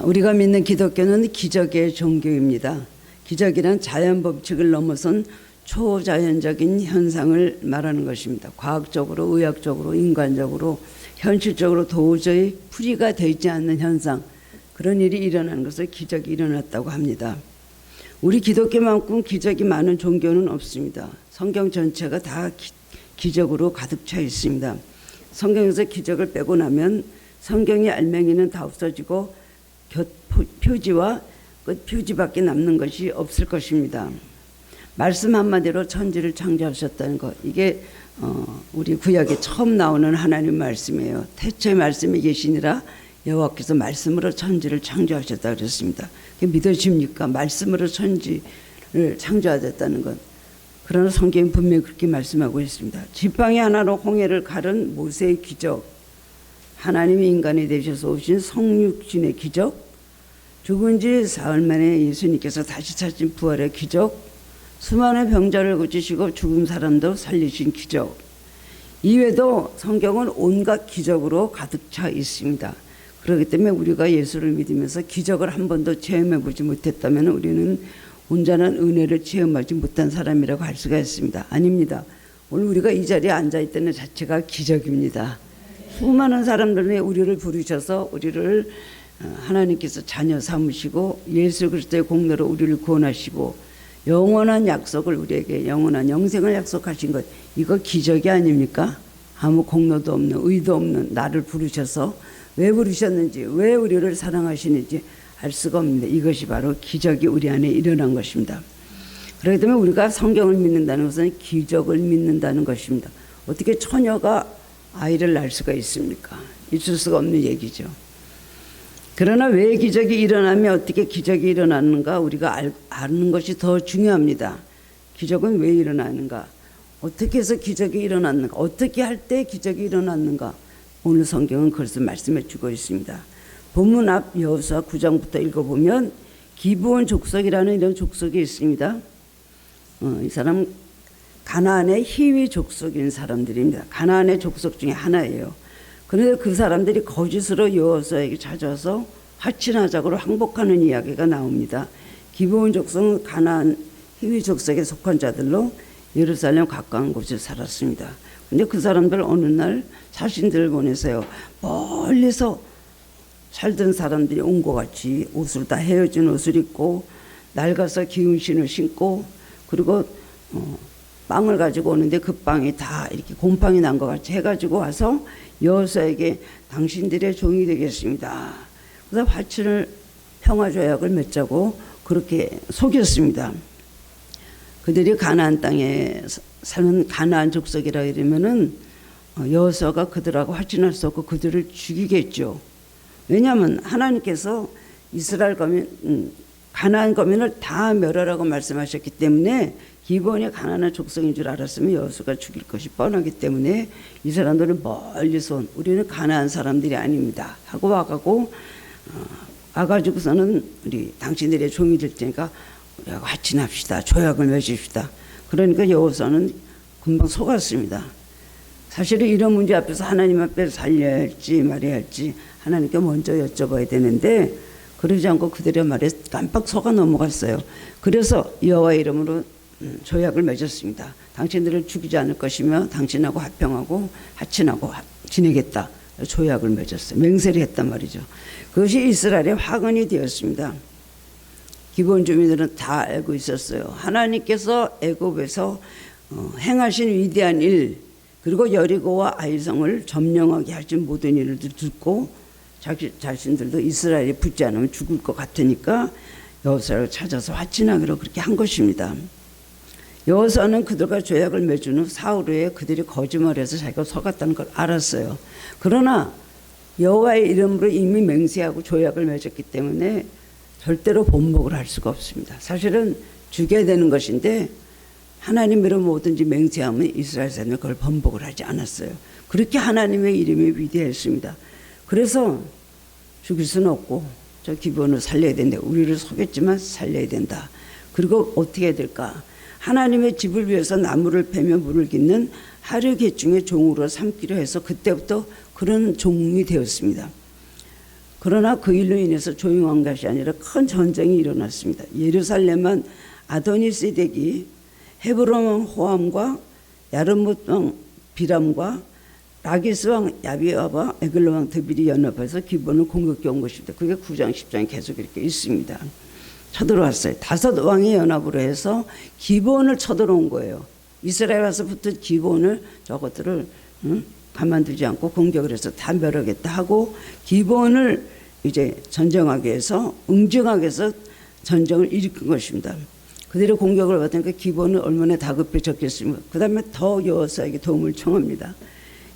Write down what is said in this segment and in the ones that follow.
우리가 믿는 기독교는 기적의 종교입니다. 기적이란 자연 법칙을 넘어선 초자연적인 현상을 말하는 것입니다. 과학적으로, 의학적으로, 인간적으로, 현실적으로 도저히 풀이가 되지 않는 현상, 그런 일이 일어나는 것을 기적이 일어났다고 합니다. 우리 기독교만큼 기적이 많은 종교는 없습니다. 성경 전체가 다 기적으로 가득 차 있습니다. 성경에서 기적을 빼고 나면 성경의 알맹이는 다 없어지고 표지와 끝표지밖에 남는 것이 없을 것입니다. 말씀 한마디로 천지를 창조하셨다는 것, 이게 우리 구약에 처음 나오는 하나님 말씀이에요. 태초에 말씀이 계시니라 여호와께서 말씀으로 천지를 창조하셨다 그랬습니다. 그게 믿어집니까? 말씀으로 천지를 창조하셨다는 것. 그러나 성경은 분명히 그렇게 말씀하고 있습니다. 지팡이 하나로 홍해를 가른 모세의 기적, 하나님이 인간이 되셔서 오신 성육신의 기적, 죽은 지 사흘 만에 예수님께서 다시 찾으신 부활의 기적, 수많은 병자를 고치시고 죽은 사람도 살리신 기적, 이외에도 성경은 온갖 기적으로 가득 차 있습니다. 그렇기 때문에 우리가 예수를 믿으면서 기적을 한 번도 체험해보지 못했다면 우리는 온전한 은혜를 체험하지 못한 사람이라고 할 수가 있습니다. 아닙니다. 오늘 우리가 이 자리에 앉아있다는 자체가 기적입니다. 수많은 사람들이 우리를 부르셔서 우리를 하나님께서 자녀 삼으시고 예수 그리스도의 공로로 우리를 구원하시고 영원한 약속을 우리에게 영원한 영생을 약속하신 것, 이거 기적이 아닙니까? 아무 공로도 없는, 의도 없는 나를 부르셔서 왜 부르셨는지, 왜 우리를 사랑하시는지 알 수가 없는데 이것이 바로 기적이 우리 안에 일어난 것입니다. 그렇기 때문에 우리가 성경을 믿는다는 것은 기적을 믿는다는 것입니다. 어떻게 처녀가 아이를 낳을 수가 있습니까? 있을 수가 없는 얘기죠. 그러나 왜 기적이 일어나며 어떻게 기적이 일어나는가 우리가 아는 것이 더 중요합니다. 기적은 왜 일어나는가? 어떻게 해서 기적이 일어났는가? 어떻게 할 때 기적이 일어났는가? 오늘 성경은 그것을 말씀해 주고 있습니다. 본문 앞 여호수아 9장부터 읽어보면 기브온 족속이라는 이런 족속이 있습니다. 이 사람 가나안의 히위 족속인 사람들입니다. 가나안의 족속 중에 하나예요. 그런데 그 사람들이 거짓으로 여호수아에게 찾아와서 화친하자고 항복하는 이야기가 나옵니다. 기브온 족속은 가나안 히위 족속에 속한 자들로 예루살렘 가까운 곳에 살았습니다. 근데 그 사람들 어느 날 사신들을 보내서요, 멀리서 살던 사람들이 온 것 같이 옷을 다 헤어진 옷을 입고 낡아서 기운 신을 신고, 그리고 빵을 가지고 오는데 그 빵이 다 이렇게 곰팡이 난 것 같이 해가지고 와서 여호수아에게 당신들의 종이 되겠습니다. 그래서 화친을 평화조약을 맺자고 그렇게 속였습니다. 그들이 가나안 땅에 사는 가나안 족속이라 이러면은 여호수아가 그들하고 화친할 수 없고 그들을 죽이겠죠. 왜냐하면 하나님께서 이스라엘 거민, 가나안 거민을 다 멸하라고 말씀하셨기 때문에 기본이 가나안 족속인 줄 알았으면 여호수아가 죽일 것이 뻔하기 때문에 이 사람들은 멀리서 온, 우리는 가나안 사람들이 아닙니다 하고 와가지고서는 우리 당신들의 종이 될 테니까 우리하고 화친합시다, 조약을 맺읍시다. 그러니까 여호수아는 금방 속았습니다. 사실은 이런 문제 앞에서 하나님 앞에 살려야 할지 말해야 할지 하나님께 먼저 여쭤봐야 되는데 그러지 않고 그들의 말에 깜빡 속아 넘어갔어요. 그래서 여호와의 이름으로 조약을 맺었습니다. 당신들을 죽이지 않을 것이며 당신하고 화평하고 화친하고 지내겠다. 조약을 맺었어요. 맹세를 했단 말이죠. 그것이 이스라엘의 화근이 되었습니다. 기본 주민들은 다 알고 있었어요. 하나님께서 애굽에서 행하신 위대한 일, 그리고 여리고와 아이성을 점령하게 하신 모든 일을 듣고 자신들도 이스라엘이 붙지 않으면 죽을 것 같으니까 여호수아를 찾아서 화친하기로 그렇게 한 것입니다. 여호수아는 그들과 조약을 맺은 후 사흘 후에 그들이 거짓말해서 자기가 속았다는 걸 알았어요. 그러나 여호와의 이름으로 이미 맹세하고 조약을 맺었기 때문에 절대로 번복을 할 수가 없습니다. 사실은 죽여야 되는 것인데 하나님으로 뭐든지 맹세하면 이스라엘 사람이 그걸 번복을 하지 않았어요. 그렇게 하나님의 이름이 위대했습니다. 그래서 죽일 수는 없고 저 기본을 살려야 된다. 우리를 속였지만 살려야 된다. 그리고 어떻게 해야 될까? 하나님의 집을 위해서 나무를 패며 물을 깃는 하류계중의 종으로 삼기로 해서 그때부터 그런 종이 되었습니다. 그러나 그 일로 인해서 조용한 것이 아니라 큰 전쟁이 일어났습니다. 예루살렘은 아도니세덱이 헤브론 왕 호암과 야르뭇 왕 비람과 라기스 왕 야비아와 에글로 왕 드빌이 연합해서 기본을 공격해 온 것입니다. 그게 9장 10장에 계속 이렇게 있습니다. 쳐들어왔어요. 5 왕의 연합으로 해서 기본을 쳐들어온 거예요. 이스라엘 와서부터 기본을 저것들을 가만두지 않고 공격을 해서 다 멸하겠다 하고 기본을 이제 전쟁하게 해서 응징하게 해서 전쟁을 일으킨 것입니다. 그대로 공격을 받으니까 기본은 얼마나 다급해졌겠습니까? 그 다음에 더 여호수아에게 도움을 청합니다.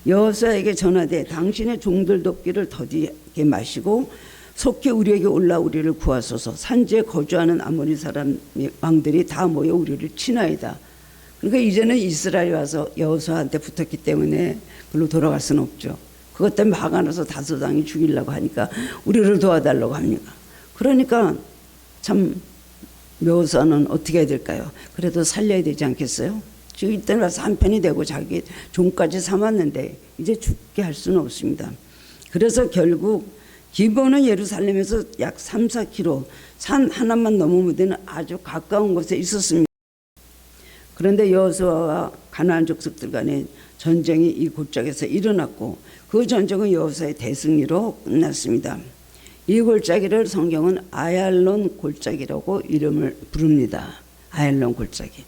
여호수아에게 전하되 당신의 종들 돕기를 더디게 마시고 속히 우리에게 올라 우리를 구하소서. 산지에 거주하는 아모리 사람 왕들이 다 모여 우리를 치나이다. 그러니까 이제는 이스라엘이 와서 여호수아한테 붙었기 때문에 그걸로 돌아갈 수는 없죠. 그것 때문에 화가 나서 5 왕이 죽이려고 하니까 우리를 도와달라고 합니다. 그러니까 참 여호수아는 어떻게 해야 될까요? 그래도 살려야 되지 않겠어요? 지금 이때는 와서 한편이 되고 자기 종까지 삼았는데 이제 죽게 할 수는 없습니다. 그래서 결국 기본은 예루살렘에서 약 3, 4km 산 하나만 넘으면 되는 아주 가까운 곳에 있었습니다. 그런데 여호수아와 가나안 족속들 간의 전쟁이 이 골짜기에서 일어났고 그 전쟁은 여호수아의 대승리로 끝났습니다. 이 골짜기를 성경은 아얄론 골짜기라고 이름을 부릅니다. 아얄론 골짜기.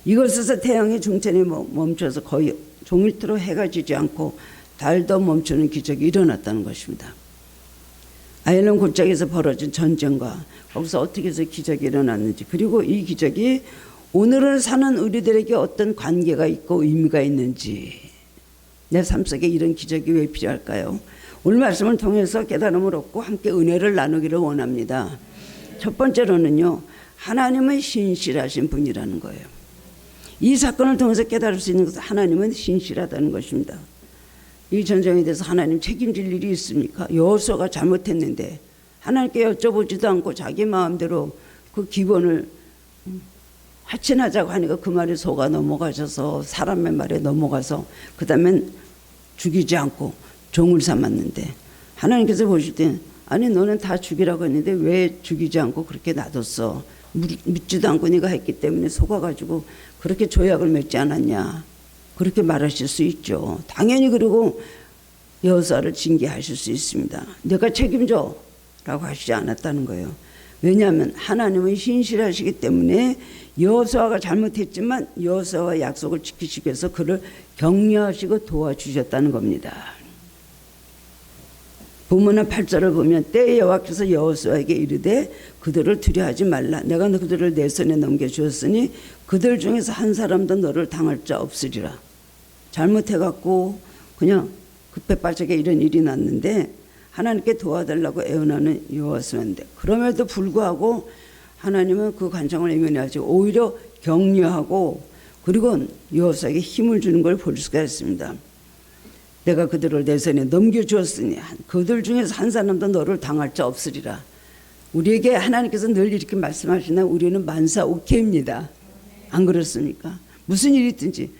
이곳에서 태양의 중천이 멈춰서 거의 종일토록 해가 지지 않고 달도 멈추는 기적이 일어났다는 것입니다. 아얄론 골짜기에서 벌어진 전쟁과 거기서 어떻게 해서 기적이 일어났는지, 그리고 이 기적이 오늘을 사는 우리들에게 어떤 관계가 있고 의미가 있는지, 내 삶 속에 이런 기적이 왜 필요할까요? 오늘 말씀을 통해서 깨달음을 얻고 함께 은혜를 나누기를 원합니다. 첫 번째로는요, 하나님은 신실하신 분이라는 거예요. 이 사건을 통해서 깨달을 수 있는 것은 하나님은 신실하다는 것입니다. 이 전쟁에 대해서 하나님 책임질 일이 있습니까? 여호수아가 잘못했는데 하나님께 여쭤보지도 않고 자기 마음대로 그 기본을 하친하자고 하니까 그 말에 속아 넘어가셔서 사람의 말에 넘어가서 그 다음엔 죽이지 않고 종을 삼았는데, 하나님께서 보실 때 아니 너는 다 죽이라고 했는데 왜 죽이지 않고 그렇게 놔뒀어? 묻지도 않고 네가 했기 때문에 속아가지고 그렇게 조약을 맺지 않았냐, 그렇게 말하실 수 있죠. 당연히. 그리고 여호수아를 징계하실 수 있습니다. 내가 책임져 라고 하시지 않았다는 거예요. 왜냐하면 하나님은 신실하시기 때문에 여호수아가 잘못했지만 여호수아와 약속을 지키시기 위해서 그를 격려하시고 도와주셨다는 겁니다. 본문의 8절을 보면 때에 여호와께서 여호수아에게 이르되 그들을 두려워하지 말라. 내가 그들을 내 손에 넘겨주었으니 그들 중에서 한 사람도 너를 당할 자 없으리라. 잘못해갖고 그냥 급해 빠지게 이런 일이 났는데 하나님께 도와달라고 애원하는 여호수아인데, 그럼에도 불구하고 하나님은 그 관청을 외면하지 오히려 격려하고 그리고 여호수아에게 힘을 주는 걸 볼 수가 있습니다. 내가 그들을 내 손에 넘겨주었으니 그들 중에서 한 사람도 너를 당할 자 없으리라. 우리에게 하나님께서 늘 이렇게 말씀하시나 우리는 만사오케입니다. 안 그렇습니까? 무슨 일이 있든지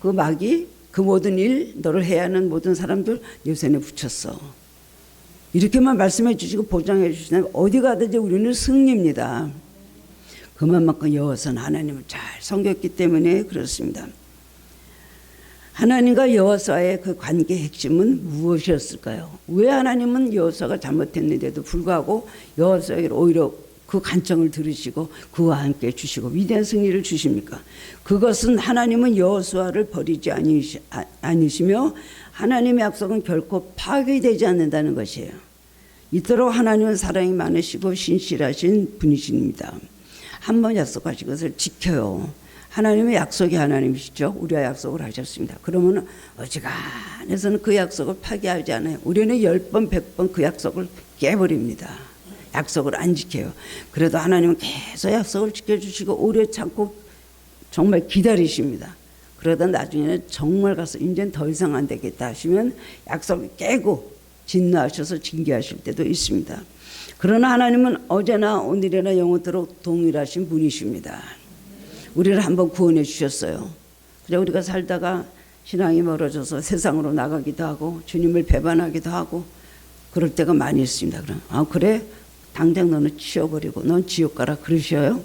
그 마귀 그 모든 일, 너를 해야 하는 모든 사람들 내 손에 붙였어. 이렇게만 말씀해 주시고 보장해 주시면 어디 가든지 우리는 승리입니다. 그만큼 여호수아는 하나님을 잘 섬겼기 때문에 그렇습니다. 하나님과 여호수아의 그 관계의 핵심은 무엇이었을까요? 왜 하나님은 여호수아가 잘못했는데도 불구하고 여호수아에게 오히려 그 간청을 들으시고 그와 함께 주시고 위대한 승리를 주십니까? 그것은 하나님은 여호수아를 버리지 않으시며 하나님의 약속은 결코 파괴되지 않는다는 것이에요. 이토록 하나님은 사랑이 많으시고 신실하신 분이십니다. 한 번 약속하신 것을 지켜요. 하나님의 약속이 하나님이시죠. 우리와 약속을 하셨습니다. 그러면 어지간해서는 그 약속을 파괴하지 않아요. 우리는 10번 100번 그 약속을 깨버립니다. 약속을 안 지켜요. 그래도 하나님은 계속 약속을 지켜주시고 오래 참고 정말 기다리십니다. 그러다 나중에는 정말 가서 이제는 더 이상 안 되겠다 하시면 약속을 깨고 진노하셔서 징계하실 때도 있습니다. 그러나 하나님은 어제나 오늘이나 영원토록 동일하신 분이십니다. 우리를 한번 구원해 주셨어요. 그래서 우리가 살다가 신앙이 멀어져서 세상으로 나가기도 하고 주님을 배반하기도 하고 그럴 때가 많이 있습니다. 그럼 그래 당장 너는 치워버리고 넌 지옥 가라 그러셔요.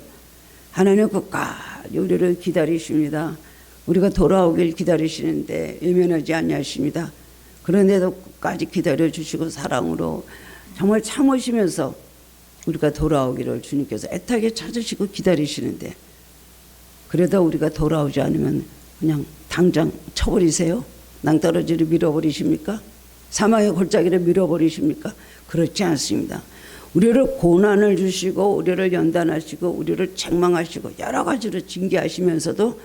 하나님은 끝까지 우리를 기다리십니다. 우리가 돌아오길 기다리시는데 외면하지 아니하십니다. 그런데도 끝까지 기다려주시고 사랑으로 정말 참으시면서 우리가 돌아오기를 주님께서 애타게 찾으시고 기다리시는데, 그래도 우리가 돌아오지 않으면 그냥 당장 쳐버리세요? 낭떠러지를 밀어버리십니까? 사망의 골짜기를 밀어버리십니까? 그렇지 않습니다. 우리를 고난을 주시고 우리를 연단하시고 우리를 책망하시고 여러 가지로 징계하시면서도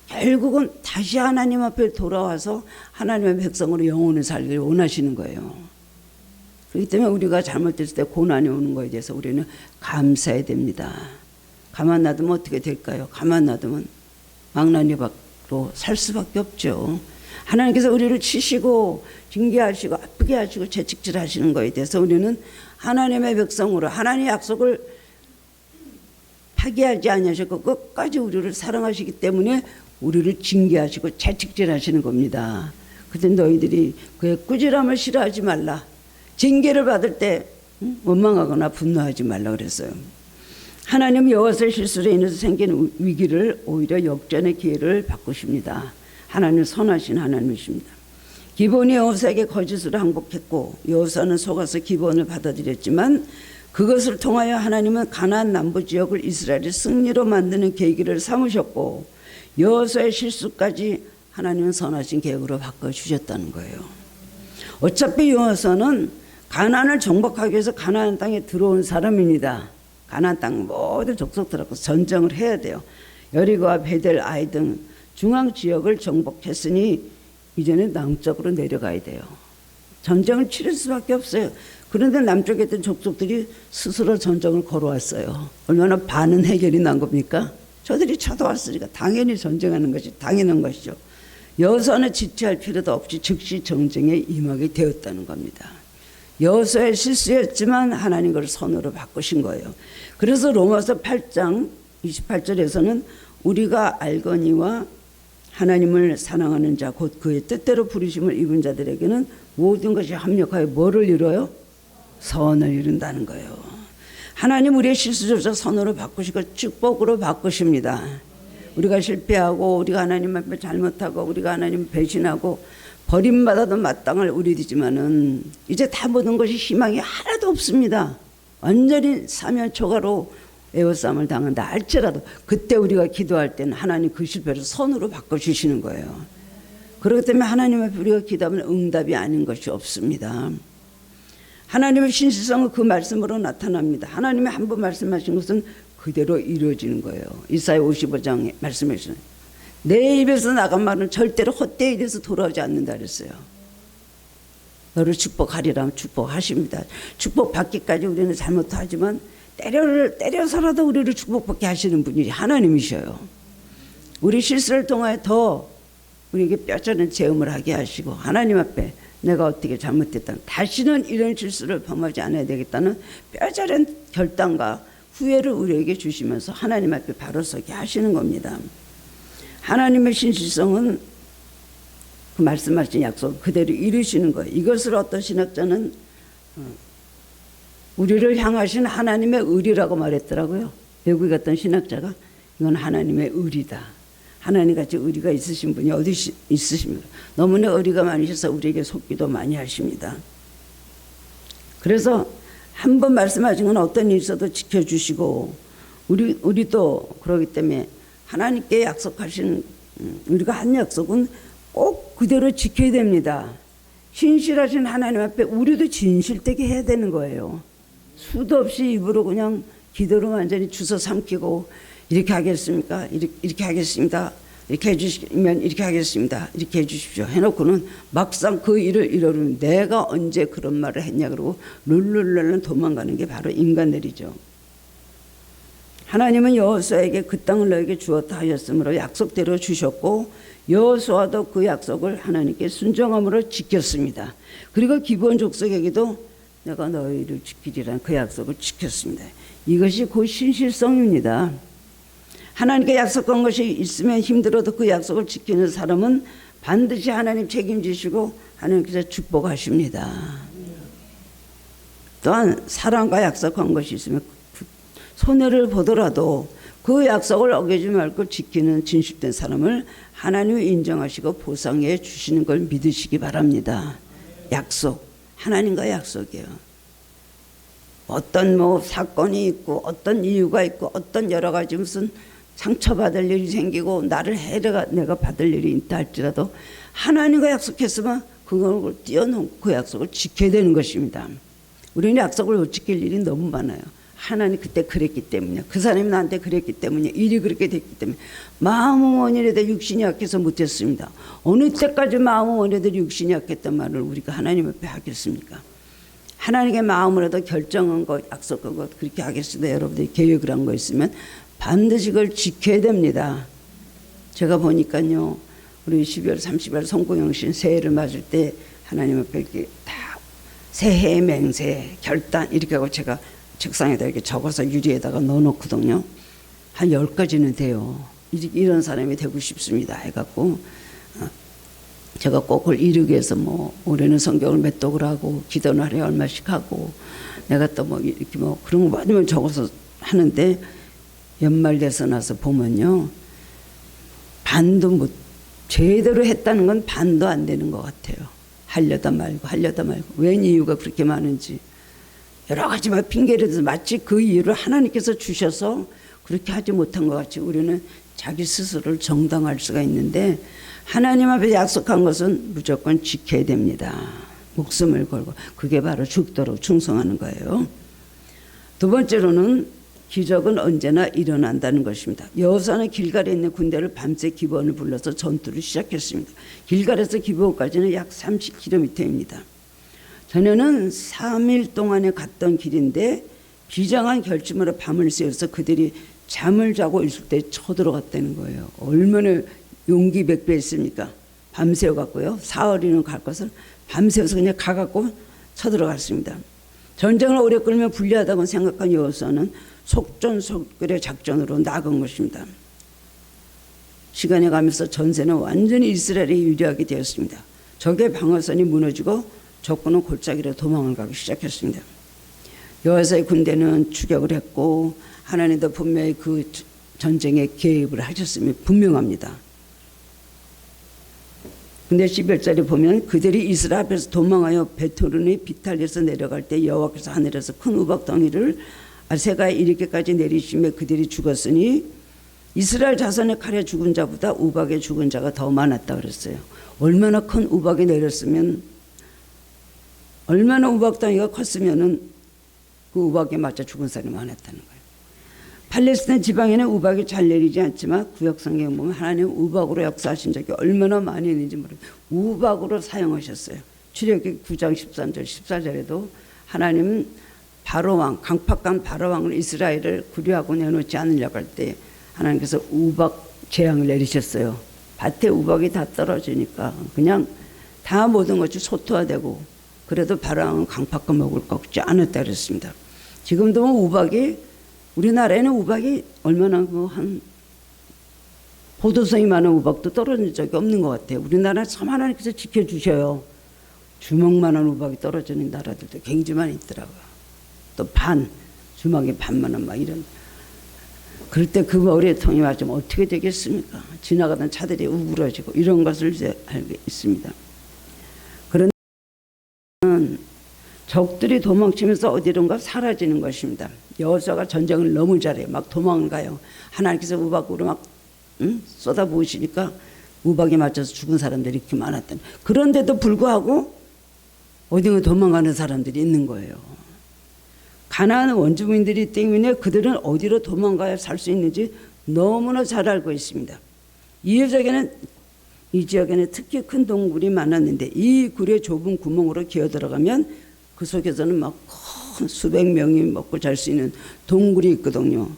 결국은 다시 하나님 앞에 돌아와서 하나님의 백성으로 영원히 살기를 원하시는 거예요. 그렇기 때문에 우리가 잘못됐을 때 고난이 오는 거에 대해서 우리는 감사해야 됩니다. 가만 놔두면 어떻게 될까요? 가만 놔두면 망나니로 살 수밖에 없죠. 하나님께서 우리를 치시고 징계하시고 아프게 하시고 채찍질하시는 거에 대해서 우리는 하나님의 백성으로 하나님의 약속을 파기하지 아니하시고 끝까지 우리를 사랑하시기 때문에 우리를 징계하시고 채찍질하시는 겁니다. 그때 너희들이 그의 꾸지람을 싫어하지 말라. 징계를 받을 때 원망하거나 분노하지 말라 그랬어요. 하나님 여호와의 실수로 인해서 생긴 위기를 오히려 역전의 기회를 바꾸십니다. 하나님 선하신 하나님이십니다. 기본이 여호사에게 거짓으로 항복했고 여호사는 속아서 기본을 받아들였지만 그것을 통하여 하나님은 가나안 남부 지역을 이스라엘의 승리로 만드는 계기를 삼으셨고 여호사의 실수까지 하나님은 선하신 계획으로 바꿔주셨다는 거예요. 어차피 여호사는 가나안을 정복하기 위해서 가나안 땅에 들어온 사람입니다. 가나안 땅 모든 족속들하고 전쟁을 해야 돼요. 여리고와 베델 아이 등 중앙 지역을 정복했으니 이제는 남쪽으로 내려가야 돼요. 전쟁을 치를 수밖에 없어요. 그런데 남쪽에 있던 족속들이 스스로 전쟁을 걸어왔어요. 얼마나 반은 해결이 난 겁니까? 저들이 쳐들어왔으니까 당연히 전쟁하는 것이 당연한 것이죠. 여호수아는 지체할 필요도 없이 즉시 전쟁에 임하게 되었다는 겁니다. 여호수아의 실수였지만 하나님 그걸 선으로 바꾸신 거예요. 그래서 로마서 8장 28절에서는 우리가 알거니와 하나님을 사랑하는 자 곧 그의 뜻대로 부르심을 입은 자들에게는 모든 것이 합력하여 뭐를 이뤄요? 선을 이룬다는 거예요. 하나님 우리의 실수조차 선으로 바꾸시고 축복으로 바꾸십니다. 우리가 실패하고 우리가 하나님 앞에 잘못하고 우리가 하나님 배신하고 버림받아도 마땅할 우리이지만은 이제 다 모든 것이 희망이 하나도 없습니다. 완전히 사면 초가로 에워싸움을 당한다 할지라도 그때 우리가 기도할 때는 하나님 그 실패를 선으로 바꿔주시는 거예요. 그렇기 때문에 하나님 앞에 우리가 기도하면 응답이 아닌 것이 없습니다. 하나님의 신실성은 그 말씀으로 나타납니다. 하나님이 한 번 말씀하신 것은 그대로 이루어지는 거예요. 이사야 55장에 말씀하시는 내 입에서 나간 말은 절대로 헛되이 돼서 돌아오지 않는다 그랬어요. 너를 축복하리라면 축복하십니다. 축복받기까지 우리는 잘못하지만 때려서라도 우리를 축복받게 하시는 분이 하나님이셔요. 우리 실수를 통하여 더 우리에게 뼈저린 재음을 하게 하시고 하나님 앞에 내가 어떻게 잘못했다 다시는 이런 실수를 범하지 않아야 되겠다는 뼈저린 결단과 후회를 우리에게 주시면서 하나님 앞에 바로 서게 하시는 겁니다. 하나님의 신실성은 그 말씀하신 약속 그대로 이루시는 거예요. 이것을 어떤 신학자는 우리를 향하신 하나님의 의리라고 말했더라고요. 외국에 갔던 신학자가 이건 하나님의 의리다. 하나님같이 의리가 있으신 분이 어디 있으십니까? 너무나 의리가 많으셔서 우리에게 속기도 많이 하십니다. 그래서 한 번 말씀하신 건 어떤 일이 있어도 지켜주시고 우리도 그러기 때문에 하나님께 약속하신 우리가 한 약속은 꼭 그대로 지켜야 됩니다. 신실하신 하나님 앞에 우리도 진실되게 해야 되는 거예요. 수도 없이 입으로 그냥 기도로 완전히 주워 삼키고 이렇게 하겠습니까? 이렇게 하겠습니다. 이렇게 해주시면 이렇게 하겠습니다. 이렇게 해주십시오. 해놓고는 막상 그 일을 이루면 내가 언제 그런 말을 했냐 그러고 룰룰룰 도망가는 게 바로 인간들이죠. 하나님은 여호수아에게 그 땅을 너에게 주었다 하였으므로 약속대로 주셨고 여호수아도 그 약속을 하나님께 순종함으로 지켰습니다. 그리고 기브온 족속에게도 내가 너희를 지키리라는 그 약속을 지켰습니다. 이것이 곧 신실성입니다. 하나님께 약속한 것이 있으면 힘들어도 그 약속을 지키는 사람은 반드시 하나님 책임지시고 하나님께서 축복하십니다. 또한 사람과 약속한 것이 있으면 손해를 보더라도 그 약속을 어기지 말고 지키는 진실된 사람을 하나님이 인정하시고 보상해 주시는 걸 믿으시기 바랍니다. 약속, 하나님과 약속이에요. 어떤 뭐 사건이 있고 어떤 이유가 있고 어떤 여러 가지 무슨 상처받을 일이 생기고 나를 해가 내가 받을 일이 있다 할지라도 하나님과 약속했으면 그걸 뛰어넘고 그 약속을 지켜야 되는 것입니다. 우리는 약속을 못 지킬 일이 너무 많아요. 하나님 그때 그랬기 때문에, 그 사람이 나한테 그랬기 때문에, 일이 그렇게 됐기 때문에. 마음은 원이라도 육신이 약해서 못했습니다. 어느 때까지 마음은 원이라도 육신이 약했단 말을 우리가 하나님 앞에 하겠습니까? 하나님의 마음으로도 결정한 것, 약속한 것 그렇게 하겠습니다. 여러분들이 계획을 한 거 있으면 반드시 그걸 지켜야 됩니다. 제가 보니까요, 우리 12월 30일 송구영신 새해를 맞을 때 하나님 앞에 이렇게 다 새해 맹세 결단 이렇게 하고 제가 책상에다 이렇게 적어서 유리에다가 넣어놓거든요. 한 10가지는 돼요. 이런 사람이 되고 싶습니다 해갖고 제가 꼭 그걸 이루기 위해서 뭐 올해는 성경을 몇 독을 하고 기도는 하루에 얼마씩 하고 내가 또 뭐 이렇게 뭐 그런 거 많이 적어서 하는데 연말 돼서 나서 보면요, 반도 못 제대로 했다는 건 반도 안 되는 것 같아요. 하려다 말고 웬 이유가 그렇게 많은지 여러 가지 막 핑계를 대서 마치 그 이유를 하나님께서 주셔서 그렇게 하지 못한 것 같이 우리는 자기 스스로를 정당할 수가 있는데 하나님 앞에 약속한 것은 무조건 지켜야 됩니다. 목숨을 걸고. 그게 바로 죽도록 충성하는 거예요. 두 번째로는 기적은 언제나 일어난다는 것입니다. 여호수아는 길갈에 있는 군대를 밤새 기브온을 불러서 전투를 시작했습니다. 길갈에서 기브온까지는 약 30km입니다. 전에는 3일 동안에 갔던 길인데 비장한 결심으로 밤을 새워서 그들이 잠을 자고 있을 때 쳐들어갔다는 거예요. 얼마나 용기 백배했습니까? 밤새워 갔고요. 사흘이는 갈 것을 밤새워서 그냥 가갖고 쳐들어갔습니다. 전쟁을 오래 끌면 불리하다고 생각한 여호수아는 속전속결의 작전으로 나간 것입니다. 시간이 가면서 전세는 완전히 이스라엘이 유리하게 되었습니다. 적의 방어선이 무너지고 적군은 골짜기로 도망을 가기 시작했습니다. 여호수아의 군대는 추격을 했고 하나님도 분명히 그 전쟁에 개입을 하셨음이 분명합니다. 근데 11절에 보면 그들이 이스라엘 앞에서 도망하여 베토른의 비탈에서 내려갈 때 여호와께서 하늘에서 큰 우박덩이를 아세가에 이르기까지 내리시며 그들이 죽었으니 이스라엘 자손의 칼에 죽은 자보다 우박에 죽은 자가 더 많았다 그랬어요. 얼마나 큰 우박이 내렸으면, 얼마나 우박덩이가 컸으면은 그 우박에 맞아 죽은 사람이 많았다는 거예요. 팔레스타인 지방에는 우박이 잘 내리지 않지만 구약 성경에 보면 하나님 우박으로 역사하신 적이 얼마나 많이 있는지 모르겠어요. 우박으로 사용하셨어요. 출애굽기 9장 13절 14절에도 하나님 바로왕, 강팍한 바로왕을 이스라엘을 구류하고 내놓지 않으려고 할 때 하나님께서 우박 재앙을 내리셨어요. 밭에 우박이 다 떨어지니까 그냥 다 모든 것이 소토화되고 그래도 바로왕은 강팍한 먹을 거 없지 않았다 그랬습니다. 지금도 우박이 우리나라에는 우박이 얼마나 한 포도송이 많은 우박도 떨어진 적이 없는 것 같아요. 우리나라는 참 하나님께서 지켜주셔요. 주먹만한 우박이 떨어지는 나라들도 굉장히 많이 있더라고요. 또 주먹이 반만한 막 이런. 그럴 때 그 머리통이 맞으면 어떻게 되겠습니까? 지나가던 차들이 우그러지고 이런 것을 이제 알고 있습니다. 그런데 적들이 도망치면서 어디론가 사라지는 것입니다. 여호수아가 전쟁을 너무 잘해요. 막 도망을 가요. 하나님께서 우박으로 막 쏟아부으시니까 우박에 맞춰서 죽은 사람들이 이렇게 많았던. 그런데도 불구하고 어디로 도망가는 사람들이 있는 거예요. 가나안 원주민들이 때문에 그들은 어디로 도망가야 살 수 있는지 너무나 잘 알고 있습니다. 이 지역에는 특히 큰 동굴이 많았는데 이 굴의 좁은 구멍으로 기어 들어가면 그 속에서는 막 큰 수백 명이 먹고 잘 수 있는 동굴이 있거든요.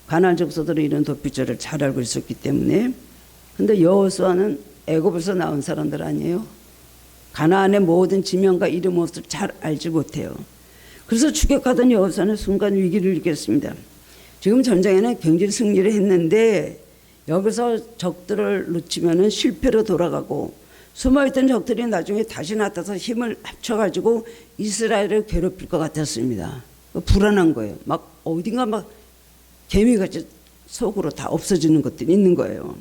가나안 족속들은 이런 도피처를 잘 알고 있었기 때문에. 근데 여호수아는 애굽에서 나온 사람들 아니에요. 가나안의 모든 지명과 이름 없을 잘 알지 못해요. 그래서 추격하던 여호수아는 순간 위기를 느꼈습니다. 지금 전쟁에는 굉장히 승리를 했는데 여기서 적들을 놓치면은 실패로 돌아가고 숨어있던 적들이 나중에 다시 나타나서 힘을 합쳐가지고 이스라엘을 괴롭힐 것 같았습니다. 불안한 거예요. 막 어딘가 막 개미같이 속으로 다 없어지는 것들이 있는 거예요.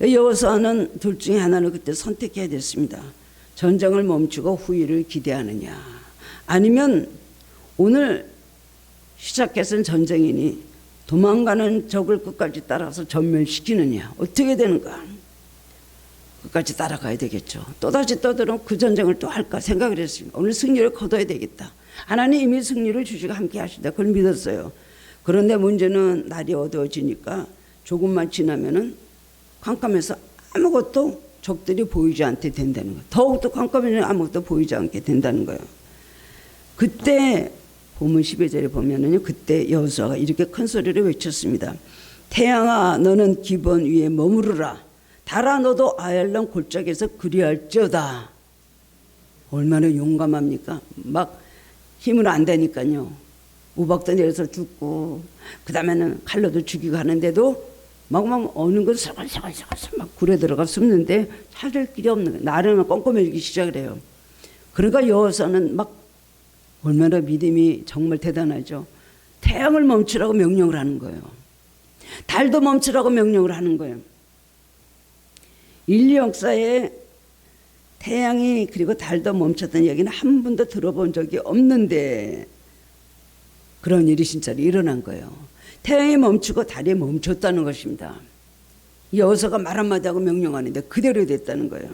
여호수아는 둘 중에 하나를 그때 선택해야 됐습니다. 전쟁을 멈추고 후일을 기대하느냐, 아니면 오늘 시작해선 전쟁이니 도망가는 적을 끝까지 따라서 전멸시키느냐, 어떻게 되는가. 끝까지 따라가야 되겠죠. 또다시 떠들어 그 전쟁을 또 할까 생각을 했습니다. 오늘 승리를 거둬야 되겠다. 하나님 이미 승리를 주시고 함께 하신다. 그걸 믿었어요. 그런데 문제는 날이 어두워지니까 조금만 지나면은 깜깜해서 아무것도 적들이 보이지 않게 된다는 거예요. 더욱더 깜깜해지면 아무것도 보이지 않게 된다는 거예요. 그때 본문 12절에 보면은요, 그때 여호수아가 이렇게 큰 소리를 외쳤습니다. 태양아, 너는 기본 위에 머무르라. 달아, 너도 아얄론 골짜기에서 그리할지어다. 얼마나 용감합니까? 막 힘을 안 대니까요. 우박도 내려서 죽고, 그 다음에는 칼로도 죽이고 하는데도 막 어느 건 서글서글 막 굴에 들어가 숨는데 찾을 길이 없는 거예요. 나름은 꼼꼼해지기 시작을 해요. 그러니까 여호수아는 막 얼마나 믿음이 정말 대단하죠. 태양을 멈추라고 명령을 하는 거예요. 달도 멈추라고 명령을 하는 거예요. 인류 역사에 태양이 그리고 달도 멈췄다는 얘기는 한 번도 들어본 적이 없는데 그런 일이 진짜로 일어난 거예요. 태양이 멈추고 달이 멈췄다는 것입니다. 여호수아가 말 한마디 하고 명령하는데 그대로 됐다는 거예요.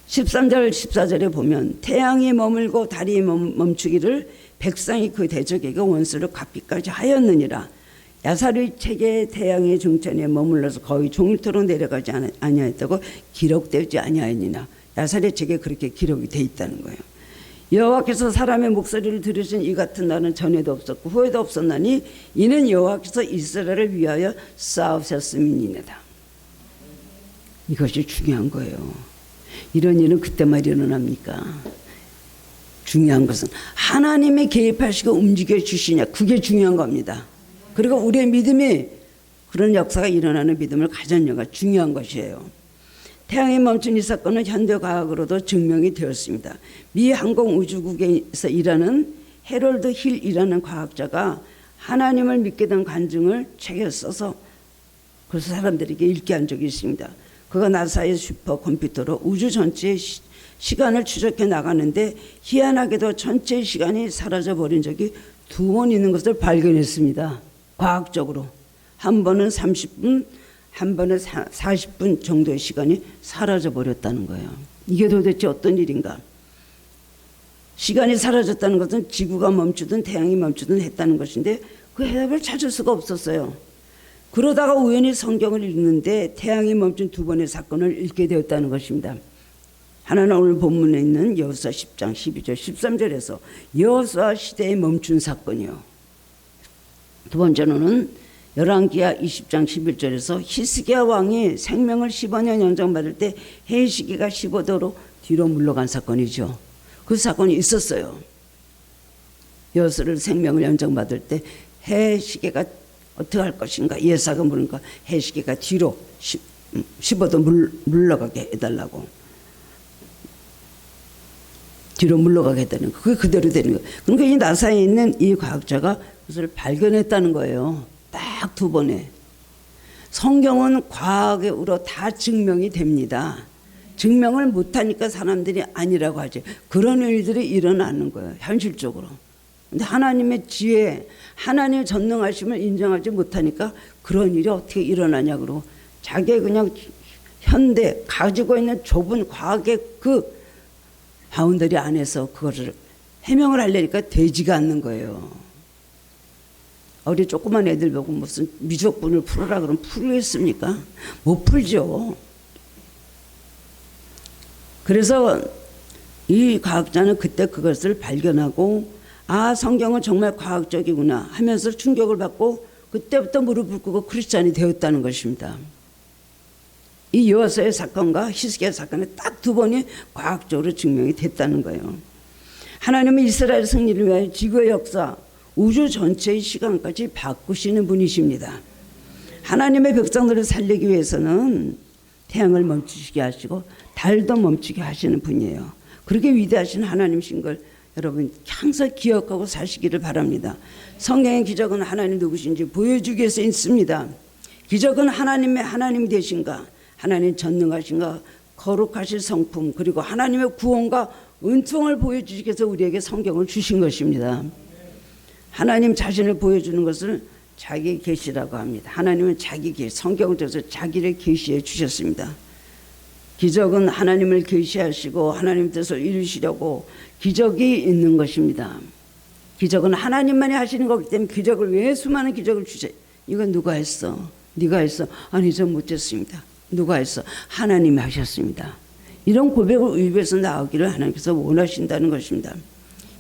13절 14절에 보면 태양이 머물고 달이 멈추기를 백성이 그 대적에게 원수를 갚기까지 하였느니라. 야사의 책에 태양의 중천에 머물러서 거의 종일토록 내려가지 아니하였다고 기록되지 아니하였느냐. 야사의 책에 그렇게 기록이 돼 있다는 거예요. 여호와께서 사람의 목소리를 들으신 이 같은 날은 전에도 없었고 후에도 없었나니 이는 여호와께서 이스라엘을 위하여 싸우셨음이니이다. 이것이 중요한 거예요. 이런 일은 그때만 일어납니까? 중요한 것은 하나님이 개입하시고 움직여 주시냐, 그게 중요한 겁니다. 그리고 우리의 믿음이 그런 역사가 일어나는 믿음을 가졌냐가 중요한 것이에요. 태양이 멈춘 이 사건은 현대과학으로도 증명이 되었습니다. 미 항공우주국에서 일하는 해롤드 힐이라는 과학자가 하나님을 믿게 된 간증을 책에 써서 그래서 사람들에게 읽게 한 적이 있습니다. 그가 나사의 슈퍼컴퓨터로 우주 전체의 시간을 추적해 나가는데 희한하게도 전체의 시간이 사라져버린 적이 2번 있는 것을 발견했습니다. 과학적으로. 한 번은 30분, 한 번은 40분 정도의 시간이 사라져버렸다는 거예요. 이게 도대체 어떤 일인가? 시간이 사라졌다는 것은 지구가 멈추든 태양이 멈추든 했다는 것인데 그 해답을 찾을 수가 없었어요. 그러다가 우연히 성경을 읽는데 태양이 멈춘 2번의 사건을 읽게 되었다는 것입니다. 하나는 오늘 본문에 있는 여호수아 10장 12절 13절에서 여호수아 시대에 멈춘 사건이요. 두 번째로는 열왕기하 20장 11절에서 히스기야 왕이 생명을 15년 연장받을 때 해 시기가 15도로 뒤로 물러간 사건이죠. 그 사건이 있었어요. 여호수아를 생명을 연장받을 때 해 시계가 어떻게 할 것인가 예사가 물으니까 해 시계가 뒤로 15도 물러가게 해달라고. 뒤로 물러가게 해달라는 거. 그게 그대로 되는 거예요. 그러니까 이 나사에 있는 이 과학자가 그것을 발견했다는 거예요. 딱 2번에. 성경은 과학으로 다 증명이 됩니다. 증명을 못하니까 사람들이 아니라고 하죠. 그런 일들이 일어나는 거예요. 현실적으로. 근데 하나님의 지혜, 하나님의 전능하심을 인정하지 못하니까 그런 일이 어떻게 일어나냐 그러고 자기 그냥 현대 가지고 있는 좁은 과학의 그 바운더리 안에서 그것을 해명을 하려니까 되지가 않는 거예요. 우리 조그만 애들 보고 무슨 미적분을 풀어라 그러면 풀겠습니까? 못 풀죠. 그래서 이 과학자는 그때 그것을 발견하고 아, 성경은 정말 과학적이구나 하면서 충격을 받고 그때부터 무릎을 꿇고 크리스찬이 되었다는 것입니다. 이 여호수아의 사건과 히스기야 사건의 딱 2번이 과학적으로 증명이 됐다는 거예요. 하나님은 이스라엘 승리를 위하여 지구의 역사, 우주 전체의 시간까지 바꾸시는 분이십니다. 하나님의 백성들을 살리기 위해서는 태양을 멈추시게 하시고 달도 멈추게 하시는 분이에요. 그렇게 위대하신 하나님이신 걸 여러분 항상 기억하고 사시기를 바랍니다. 성경의 기적은 하나님 누구신지 보여주기 위해서 있습니다. 기적은 하나님의 하나님 되신가, 하나님 전능하신가, 거룩하실 성품, 그리고 하나님의 구원과 은총을 보여주시기 위해서 우리에게 성경을 주신 것입니다. 하나님 자신을 보여주는 것을 자기 계시라고 합니다. 하나님은 자기 계시, 성경을 통해서 자기를 계시해 주셨습니다. 기적은 하나님을 계시하시고 하나님 뜻을 이루시려고 기적이 있는 것입니다. 기적은 하나님만이 하시는 거기 때문에 기적을 왜 수많은 기적을 주세요? 이건 누가 했어? 네가 했어? 아니 저 못했습니다. 누가 했어? 하나님이 하셨습니다. 이런 고백을 입에서 나오기를 하나님께서 원하신다는 것입니다.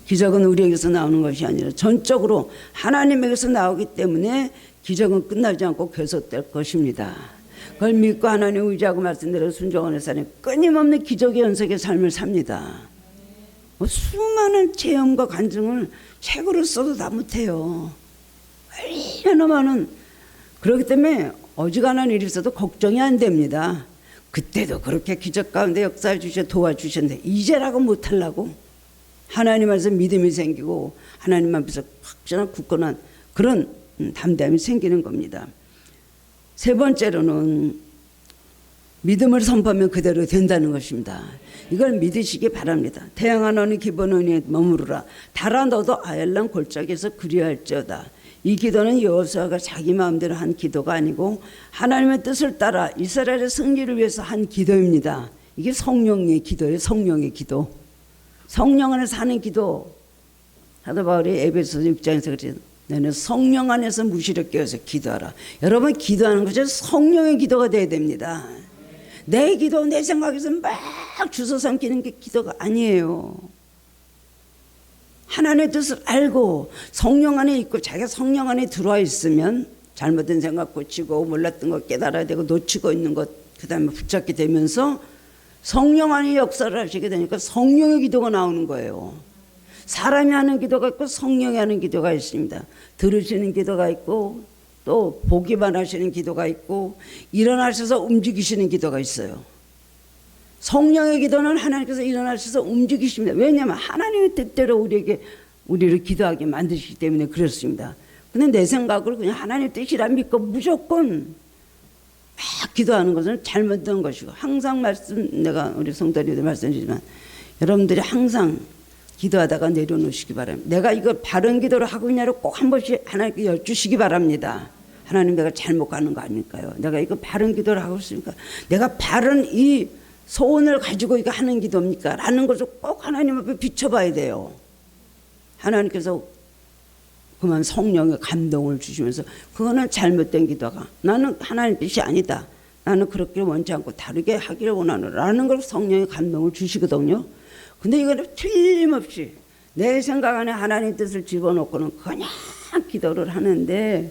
기적은 우리에게서 나오는 것이 아니라 전적으로 하나님에게서 나오기 때문에 기적은 끝나지 않고 계속될 것입니다. 그걸 믿고 하나님 의지하고 말씀대로 순종하는 사람이 끊임없는 기적의 연속의 삶을 삽니다. 수많은 체험과 간증을 책으로 써도 다 못해요. 얼마나 많은. 그렇기 때문에 어지간한 일이 있어도 걱정이 안 됩니다. 그때도 그렇게 기적 가운데 역사해 주셔 도와주셨는데 이제라고 못하려고 하나님 안에서 믿음이 생기고 하나님 앞에서 확실한 굳건한 그런 담대함이 생기는 겁니다. 세 번째로는 믿음을 선포하면 그대로 된다는 것입니다. 이걸 믿으시기 바랍니다. 태양아 너는 기본 은혜에 머무르라. 달아 너도 아얄란 골짜기에서 그리할지어다. 이 기도는 여호수아가 자기 마음대로 한 기도가 아니고 하나님의 뜻을 따라 이스라엘의 승리를 위해서 한 기도입니다. 이게 성령의 기도예요. 성령의 기도. 성령 안에서 하는 기도. 사도 바울이 에베소서 6장에서 그랬죠. 너는 성령 안에서 무시를 깨어서 기도하라. 여러분 기도하는 것은 성령의 기도가 돼야 됩니다. 내 기도 내 생각에서 막 주워 삼키는 게 기도가 아니에요. 하나님의 뜻을 알고 성령 안에 있고 자기가 성령 안에 들어와 있으면 잘못된 생각 고치고 몰랐던 것 깨달아야 되고 놓치고 있는 것 그 다음에 붙잡게 되면서 성령 안에 역사를 하시게 되니까 성령의 기도가 나오는 거예요. 사람이 하는 기도가 있고 성령이 하는 기도가 있습니다. 들으시는 기도가 있고 또 보기만 하시는 기도가 있고 일어나셔서 움직이시는 기도가 있어요. 성령의 기도는 하나님께서 일어나셔서 움직이십니다. 왜냐하면 하나님의 뜻대로 우리를 기도하게 만드시기 때문에 그렇습니다. 근데 내 생각을 그냥 하나님의 뜻이라 믿고 무조건 막 기도하는 것은 잘못된 것이고 항상 내가 우리 성도님들 말씀드리지만 여러분들이 항상 기도하다가 내려놓으시기 바랍니다. 내가 이거 바른 기도를 하고 있냐를 꼭 한 번씩 하나님께 여쭈시기 바랍니다. 하나님 내가 잘못 가는 거 아닐까요? 내가 이거 바른 기도를 하고 있으니까 내가 바른 이 소원을 가지고 이거 하는 기도입니까? 라는 것을 꼭 하나님 앞에 비춰봐야 돼요. 하나님께서 그만 성령의 감동을 주시면서 그거는 잘못된 기도가 나는 하나님 뜻이 아니다. 나는 그렇게 원치 않고 다르게 하기를 원하노라는 걸 성령의 감동을 주시거든요. 근데 이거는 틀림없이 내 생각 안에 하나님 뜻을 집어넣고는 그냥 기도를 하는데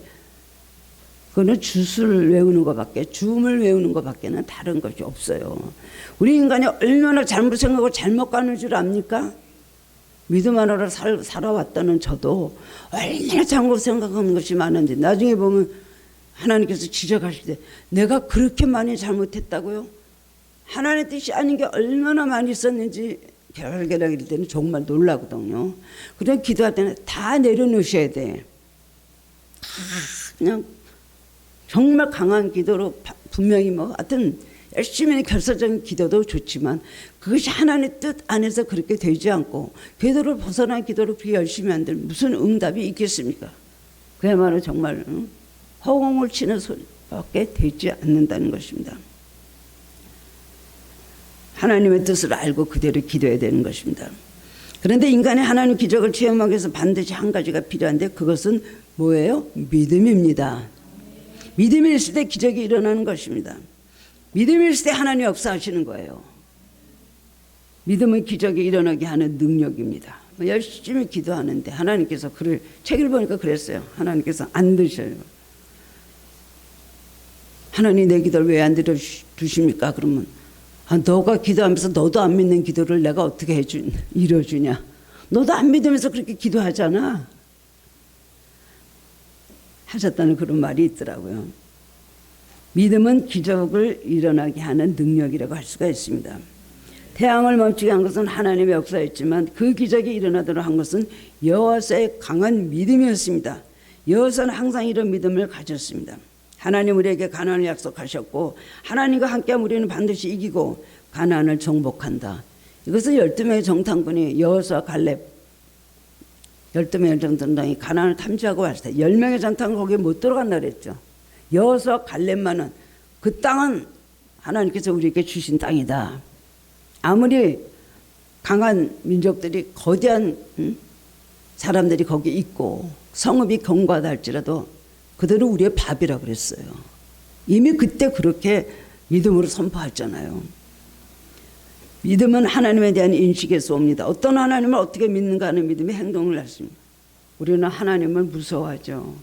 그거는 주수를 외우는 것밖에 주음을 외우는 것밖에는 다른 것이 없어요. 우리 인간이 얼마나 잘못 생각하고 잘못 가는 줄 압니까? 믿음 안으로 살아왔다는 저도 얼마나 잘못 생각하는 것이 많은데 나중에 보면 하나님께서 지적하실 때 내가 그렇게 많이 잘못했다고요? 하나님의 뜻이 아닌 게 얼마나 많이 있었는지 결계를 이럴 때는 정말 놀라거든요. 그냥 기도할 때는 다 내려놓으셔야 돼. 그냥 정말 강한 기도로 분명히 하여튼 열심히 결사적인 기도도 좋지만 그것이 하나님의 뜻 안에서 그렇게 되지 않고 궤도를 벗어난 기도를 그렇게 열심히 한다면 무슨 응답이 있겠습니까? 그야말로 정말 허공을 치는 소리밖에 되지 않는다는 것입니다. 하나님의 뜻을 알고 그대로 기도해야 되는 것입니다. 그런데 인간이 하나님 기적을 체험하기 위해서 반드시 한 가지가 필요한데 그것은 뭐예요? 믿음입니다. 믿음이 있을 때 기적이 일어나는 것입니다. 믿음이 있을 때 하나님 역사하시는 거예요. 믿음은 기적이 일어나게 하는 능력입니다. 열심히 기도하는데 하나님께서 책을 보니까 그랬어요. 하나님께서 안 들으셔요. 하나님 내 기도를 왜 안 들어주십니까? 그러면 너가 기도하면서 너도 안 믿는 기도를 내가 어떻게 이뤄주냐. 너도 안 믿으면서 그렇게 기도하잖아. 하셨다는 그런 말이 있더라고요. 믿음은 기적을 일어나게 하는 능력이라고 할 수가 있습니다. 태양을 멈추게 한 것은 하나님의 역사였지만 그 기적이 일어나도록 한 것은 여호와의 강한 믿음이었습니다. 여호와는 항상 이런 믿음을 가졌습니다. 하나님 우리에게 가나안을 약속하셨고 하나님과 함께하면 우리는 반드시 이기고 가나안을 정복한다. 이것은 12명의 정탐꾼이 여호수아 갈렙 12명의 정탐꾼이 가나안을 탐지하고 왔을 때 10명의 정탐꾼은 거기에 못 들어간다 그랬죠. 여호수아 갈렙만은 그 땅은 하나님께서 우리에게 주신 땅이다. 아무리 강한 민족들이 거대한 사람들이 거기 있고 성읍이 견고하다 할지라도 그들은 우리의 밥이라 그랬어요. 이미 그때 그렇게 믿음으로 선포했잖아요. 믿음은 하나님에 대한 인식에서 옵니다. 어떤 하나님을 어떻게 믿는가 하는 믿음이 행동을 했습니다. 우리는 하나님을 무서워하죠.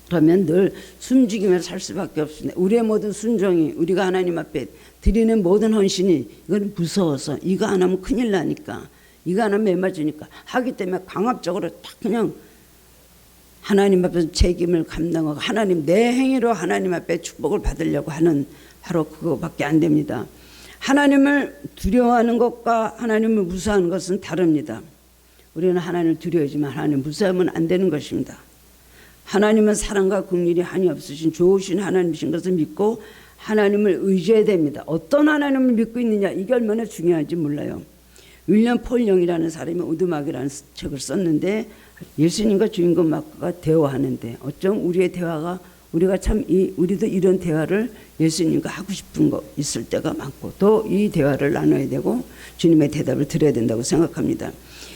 그러면 늘 숨죽이며 살 수밖에 없습니다. 우리의 모든 순종이 우리가 하나님 앞에 드리는 모든 헌신이 이건 무서워서 이거 안 하면 큰일 나니까 이거 안 하면 매맞으니까 하기 때문에 강압적으로 딱 그냥 하나님 앞에서 책임을 감당하고 하나님 내 행위로 하나님 앞에 축복을 받으려고 하는 바로 그거밖에 안 됩니다. 하나님을 두려워하는 것과 하나님을 무서워하는 것은 다릅니다. 우리는 하나님을 두려워하지만 하나님을 무서워하면 안 되는 것입니다. 하나님은 사랑과 긍휼이 한이 없으신 좋으신 하나님이신 것을 믿고 하나님을 의지해야 됩니다. 어떤 하나님을 믿고 있느냐 이게 얼마나 중요한지 몰라요. 윌리엄 폴 영이라는 사람이 오두막이라는 책을 썼는데 예수님과 주인공 마크가 대화하는데 어쩜 우리의 대화가 우리가 참 우리도 이런 대화를 예수님과 하고 싶은 거 있을 때가 많고 또 이 대화를 나눠야 되고 주님의 대답을 드려야 된다고 생각합니다.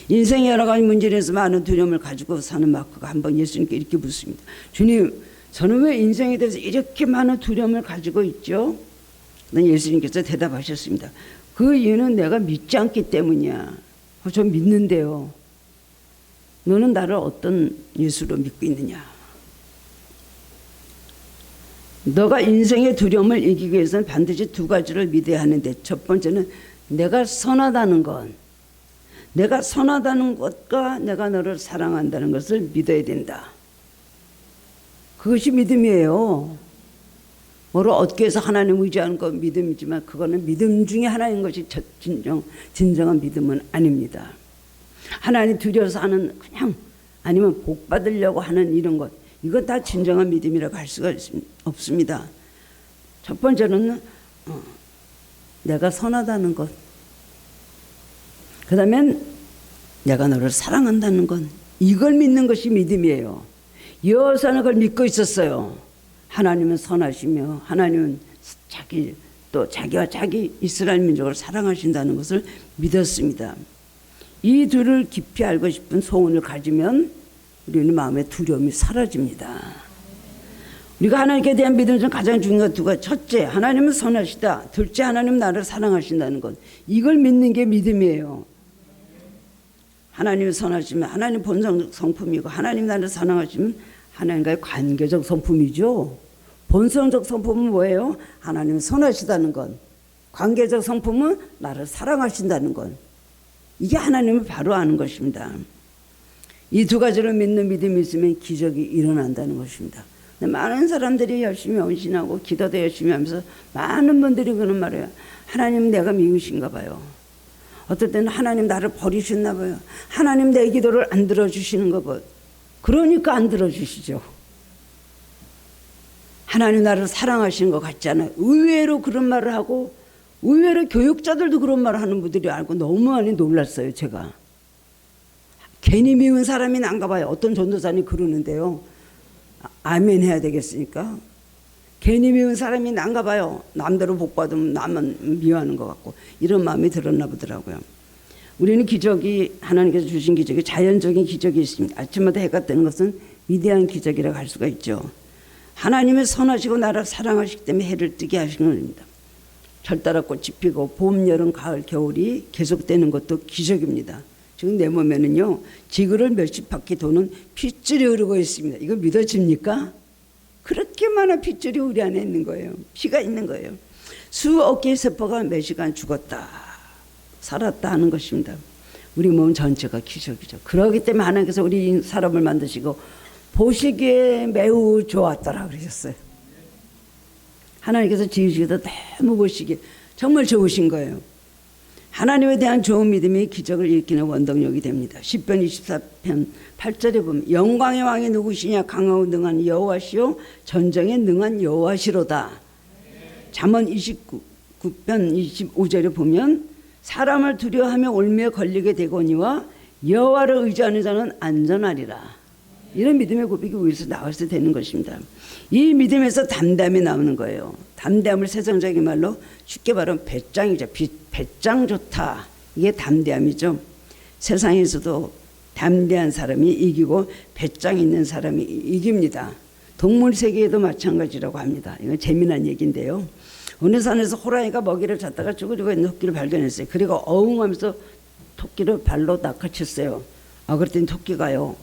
인생의 여러 가지 문제에서 많은 두려움을 가지고 사는 마크가 한번 예수님께 이렇게 묻습니다. 주님, 저는 왜 인생에 대해서 이렇게 많은 두려움을 가지고 있죠? 예수님께서 대답하셨습니다. 그 이유는 내가 믿지 않기 때문이야. 저 믿는데요. 너는 나를 어떤 예수로 믿고 있느냐? 너가 인생의 두려움을 이기기 위해서는 반드시 두 가지를 믿어야 하는데 첫 번째는 내가 선하다는 것. 내가 선하다는 것과 내가 너를 사랑한다는 것을 믿어야 된다. 그것이 믿음이에요. 뭐로 얻기 위해서 하나님 의지하는 건 믿음이지만 그거는 믿음 중에 하나인 것이 진정한 믿음은 아닙니다. 하나님 두려워서 하는 그냥 아니면 복 받으려고 하는 이런 것 이건 다 진정한 믿음이라고 할 수가 없습니다. 첫 번째는 내가 선하다는 것. 그 다음엔 내가 너를 사랑한다는 건 이걸 믿는 것이 믿음이에요. 여호수아는 그걸 믿고 있었어요. 하나님은 선하시며 하나님은 자기와 자기 이스라엘 민족을 사랑하신다는 것을 믿었습니다. 이 둘을 깊이 알고 싶은 소원을 가지면 우리는 마음의 두려움이 사라집니다. 우리가 하나님께 대한 믿음 중 가장 중요한 두 가지. 첫째, 하나님은 선하시다. 둘째, 하나님 나를 사랑하신다는 것. 이걸 믿는 게 믿음이에요. 하나님이 선하시면 하나님 본성적 성품이고 하나님 나를 사랑하시면 하나님과의 관계적 성품이죠. 본성적 성품은 뭐예요? 하나님은 선하시다는 것. 관계적 성품은 나를 사랑하신다는 것. 이게 하나님을 바로 아는 것입니다. 이 두 가지를 믿는 믿음이 있으면 기적이 일어난다는 것입니다. 많은 사람들이 열심히 헌신하고 기도도 열심히 하면서 많은 분들이 그런 말이에요. 하나님 내가 미우신가 봐요. 어떨 때는 하나님 나를 버리셨나 봐요. 하나님 내 기도를 안 들어주시는 거 봐요. 그러니까 안 들어주시죠. 하나님 나를 사랑하시는 것 같지 않아요. 의외로 그런 말을 하고 의외로 교육자들도 그런 말을 하는 분들이 알고 너무 많이 놀랐어요. 제가. 괜히 미운 사람이 난가 봐요. 어떤 전도사님 그러는데요. 아멘 해야 되겠으니까. 괜히 미운 사람이 난가 봐요. 남대로 복 받으면 나만 미워하는 것 같고 이런 마음이 들었나 보더라고요. 우리는 기적이 하나님께서 주신 기적이 자연적인 기적이 있습니다. 아침마다 해가 뜨는 것은 위대한 기적이라고 할 수가 있죠. 하나님의 선하시고 나를 사랑하시기 때문에 해를 뜨게 하시는 겁니다. 철따라 꽃이 피고 봄, 여름, 가을, 겨울이 계속되는 것도 기적입니다. 지금 내 몸에는요 지구를 몇십 바퀴 도는 핏줄이 흐르고 있습니다. 이거 믿어집니까? 그렇게 많은 핏줄이 우리 안에 있는 거예요. 피가 있는 거예요. 수억 개의 세포가 몇 시간 죽었다 살았다 하는 것입니다. 우리 몸 전체가 기적이죠. 그렇기 때문에 하나님께서 우리 사람을 만드시고 보시기에 매우 좋았더라 그러셨어요. 하나님께서 지으시기도 너무 보시기 정말 좋으신 거예요. 하나님에 대한 좋은 믿음이 기적을 일으키는 원동력이 됩니다. 시편 24편 8절에 보면 영광의 왕이 누구시냐 강하고 능한 여호와시요 전쟁에 능한 여호와시로다. 잠언 29편 25절에 보면 사람을 두려워하며 올무에 걸리게 되거니와 여호와를 의지하는 자는 안전하리라. 이런 믿음의 고백이 위에서 나와서 되는 것입니다. 이 믿음에서 담대함이 나오는 거예요. 담대함을 세상적인 말로 쉽게 말하면 배짱이죠. 배짱 좋다. 이게 담대함이죠. 세상에서도 담대한 사람이 이기고 배짱 있는 사람이 이깁니다. 동물 세계에도 마찬가지라고 합니다. 이건 재미난 얘기인데요. 어느 산에서 호랑이가 먹이를 찾다가 쭈그리고 있는 토끼를 발견했어요. 그리고 어흥하면서 토끼를 발로 낚아챘어요. 그랬더니 토끼가요,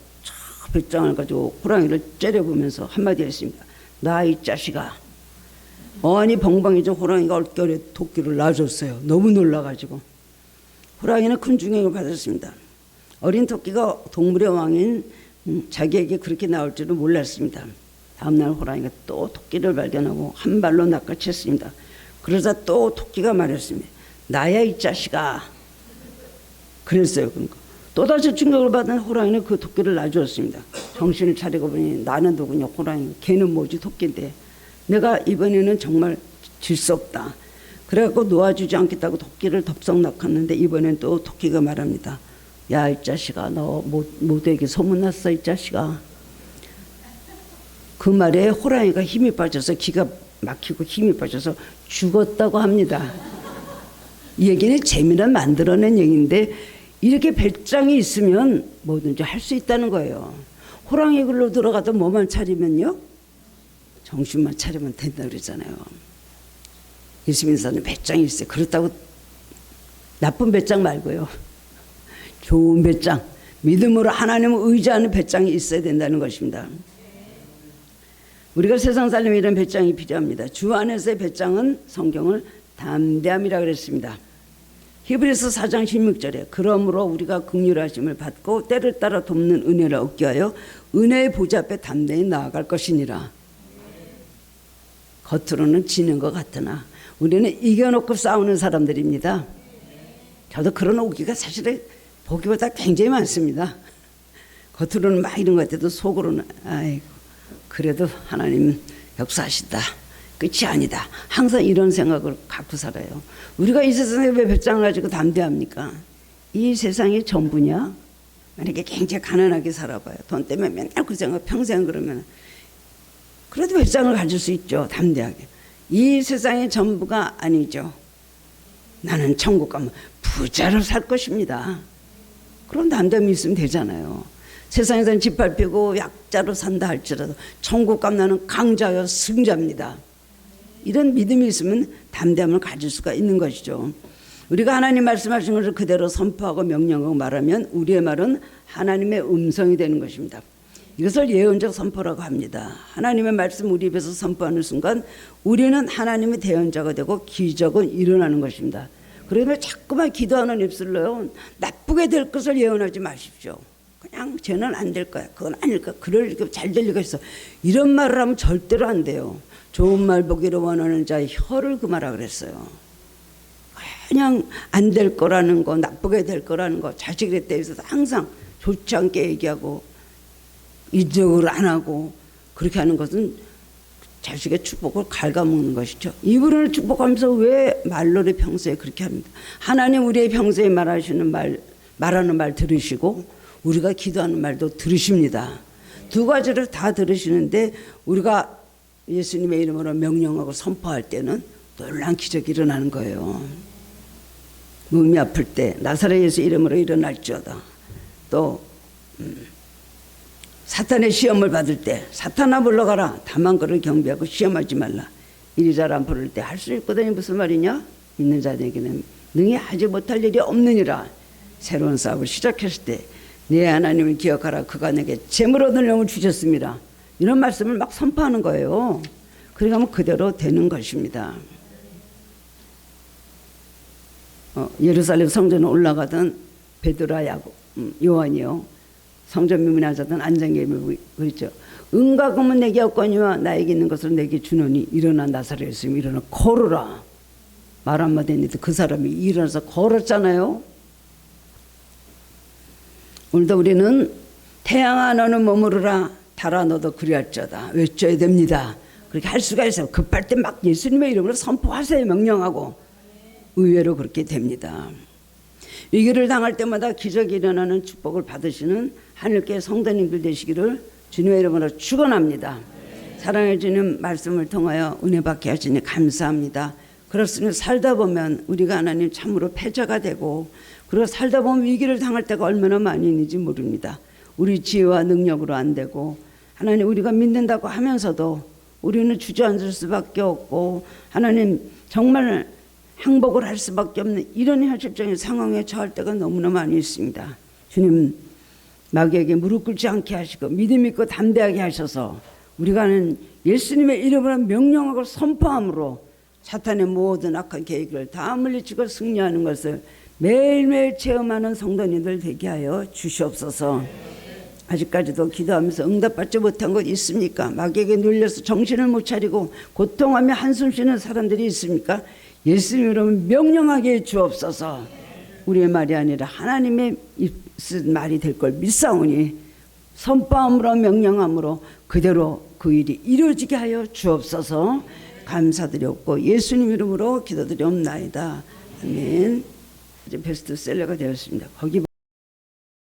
배짱을 가지고 호랑이를 째려보면서 한마디 했습니다. 나 이 자식아. 어안이 벙벙해져 호랑이가 얼결에 토끼를 놔줬어요. 너무 놀라가지고. 호랑이는 큰 중용을 받았습니다. 어린 토끼가 동물의 왕인 자기에게 그렇게 나올 줄은 몰랐습니다. 다음날 호랑이가 또 토끼를 발견하고 한 발로 낚아챘습니다. 그러자 또 토끼가 말했습니다. 나야 이 자식아. 그랬어요. 그러니까. 또다시 충격을 받은 호랑이는 그 토끼를 놔주었습니다. 정신을 차리고 보니 나는 누구냐 호랑이. 걔는 뭐지 토끼인데. 내가 이번에는 정말 질 수 없다. 그래갖고 놓아주지 않겠다고 토끼를 덥석 낚았는데 이번엔 또 토끼가 말합니다. 야 이 자식아 너 모두에게 소문났어 이 자식아. 그 말에 호랑이가 힘이 빠져서 기가 막히고 힘이 빠져서 죽었다고 합니다. 이 얘기는 재미난 만들어낸 얘기인데 이렇게 배짱이 있으면 뭐든지 할 수 있다는 거예요. 호랑이 글로 들어가도 뭐만 차리면요 정신만 차리면 된다 그러잖아요. 예수 믿는 사람은 배짱이 있어요. 그렇다고 나쁜 배짱 말고요. 좋은 배짱, 믿음으로 하나님을 의지하는 배짱이 있어야 된다는 것입니다. 우리가 세상 살려면 이런 배짱이 필요합니다. 주 안에서의 배짱은 성경을 담대함이라 그랬습니다. 히브리서 4장 16절에 그러므로 우리가 긍휼하심을 받고 때를 따라 돕는 은혜를 얻게 하여 은혜의 보좌 앞에 담대히 나아갈 것이니라. 겉으로는 지는 것 같으나 우리는 이겨놓고 싸우는 사람들입니다. 저도 그런 오기가 사실은 보기보다 굉장히 많습니다. 겉으로는 막 이런 것 같아도 속으로는 아이고 그래도 하나님 역사하신다. 끝이 아니다. 항상 이런 생각을 갖고 살아요. 우리가 이 세상에 왜 배짱을 가지고 담대합니까? 이 세상이 전부냐? 만약에 굉장히 가난하게 살아봐요. 돈 때문에 맨날 그 생각 평생 그러면 그래도 배짱을 가질 수 있죠. 담대하게. 이 세상의 전부가 아니죠. 나는 천국 가면 부자로 살 것입니다. 그런 담대함이 있으면 되잖아요. 세상에서는 짓밟히고 약자로 산다 할지라도 천국 가면 나는 강자여 승자입니다. 이런 믿음이 있으면 담대함을 가질 수가 있는 것이죠. 우리가 하나님 말씀하신 것을 그대로 선포하고 명령하고 말하면 우리의 말은 하나님의 음성이 되는 것입니다. 이것을 예언적 선포라고 합니다. 하나님의 말씀 우리 입에서 선포하는 순간 우리는 하나님의 대언자가 되고 기적은 일어나는 것입니다. 그러면 자꾸만 기도하는 입술로요 나쁘게 될 것을 예언하지 마십시오. 그냥 쟤는 안 될 거야. 그건 아닐 거야. 그럴 잘 될 리가 있어. 이런 말을 하면 절대로 안 돼요. 좋은 말 보기를 원하는 자의 혀를 금하라 그랬어요. 그냥 안 될 거라는 거, 나쁘게 될 거라는 거, 자식에 대해서 항상 좋지 않게 얘기하고 인정을 안 하고 그렇게 하는 것은 자식의 축복을 갉아먹는 것이죠. 이분을 축복하면서 왜 말로를 평소에 그렇게 합니다. 하나님 우리의 평소에 말하는 말 들으시고 우리가 기도하는 말도 들으십니다. 두 가지를 다 들으시는데 우리가 예수님의 이름으로 명령하고 선포할 때는 놀라운 기적이 일어나는 거예요. 몸이 아플 때 나사렛 예수 이름으로 일어날지어다. 또 사탄의 시험을 받을 때 사탄아 물러가라. 다만 그를 경배하고 시험하지 말라. 이리 잘 안 부를 때 할 수 있거든요. 무슨 말이냐? 믿는 자들에게는 능히 하지 못할 일이 없느니라. 새로운 사업을 시작했을 때 네 하나님을 기억하라. 그가 내게 재물 얻을 영을 주셨습니다. 이런 말씀을 막 선포하는 거예요. 그러니까 하면 그대로 되는 것입니다. 예루살렘 성전에 올라가던 베드로와 요한이요. 성전 미문하자든 안장계명 그랬죠. 은과 금은 내게 없거니와 나에게 있는 것을 내게 주노니 일어나 나사렛에서 일어나 걸으라. 말 한마디 했는데 그 사람이 일어나서 걸었잖아요. 오늘도 우리는 태양아 너는 머무르라 달아 너도 그리할지어다 외쳐야 됩니다. 그렇게 할 수가 있어요. 급할 때 막 예수님의 이름으로 선포하세요. 명령하고. 의외로 그렇게 됩니다. 위기를 당할 때마다 기적이 일어나는 축복을 받으시는 하늘께 성도님들 되시기를 주님의 이름으로 축원합니다. 사랑해 주님 말씀을 통하여 은혜 받게 하시니 감사합니다. 그렇습니다. 살다 보면 우리가 하나님 참으로 패자가 되고 그리고 살다 보면 위기를 당할 때가 얼마나 많이 있는지 모릅니다. 우리 지혜와 능력으로 안 되고 하나님 우리가 믿는다고 하면서도 우리는 주저앉을 수밖에 없고 하나님 정말 항복을 할 수밖에 없는 이런 현실적인 상황에 처할 때가 너무나 많이 있습니다. 주님 마귀에게 무릎 꿇지 않게 하시고 믿음 있고 담대하게 하셔서 우리가 하는 예수님의 이름으로 명령하고 선포함으로 사탄의 모든 악한 계획을 다 물리치고 승리하는 것을 매일매일 체험하는 성도님들 되게 하여 주시옵소서. 아직까지도 기도하면서 응답받지 못한 것 있습니까? 마귀에게 눌려서 정신을 못 차리고 고통하며 한숨 쉬는 사람들이 있습니까? 예수님으로 명령하게 해 주옵소서. 우리의 말이 아니라 하나님의 말이 될 걸 믿사오니 선포함으로 명령함으로 그대로 그 일이 이루어지게 하여 주옵소서. 감사드렸고 예수님 이름으로 기도드리옵나이다. 아멘. 이제 베스트셀러가 되었습니다. 거기